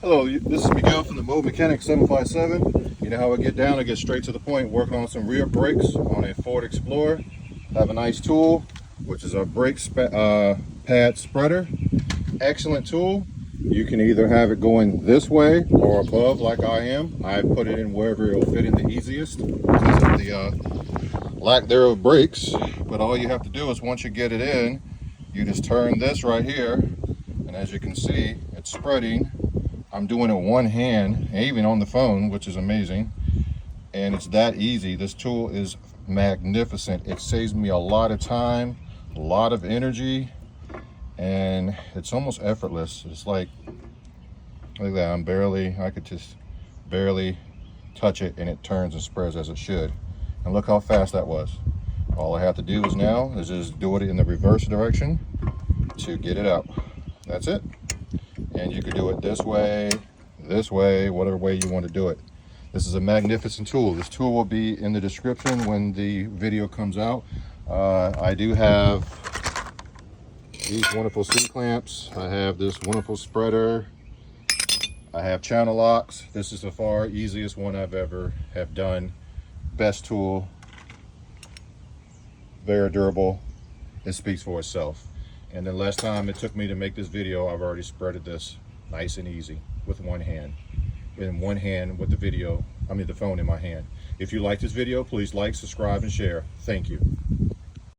Hello, this is Miguel from the Mobile 757. You know how I get down, I get straight to the point, work on some rear brakes on a Ford Explorer. Have a nice tool, which is our brake pad spreader. Excellent tool. You can either have it going this way or above like I am. I put it in wherever it'll fit in the easiest because of the lack thereof brakes. But all you have to do is once you get it in, you just turn this right here, and as you can see, it's spreading. I'm doing it one hand, even on the phone, which is amazing. And it's that easy. This tool is magnificent. It saves me a lot of time, a lot of energy, and it's almost effortless. It's like, look at that, I could just barely touch it and it turns and spreads as it should. And look how fast that was. All I have to do is just do it in the reverse direction to get it out. That's it. And you could do it this way, whatever way you want to do it. This is a magnificent tool. This tool will be in the description when the video comes out. I do have these wonderful C-clamps. I have this wonderful spreader. I have channel locks. This is the far easiest one I've ever have done. Best tool, very durable. It speaks for itself. And then last time it took me to make this video, I've already spreaded this nice and easy with one hand. In one hand with the phone in my hand. If you like this video, please like, subscribe, and share. Thank you.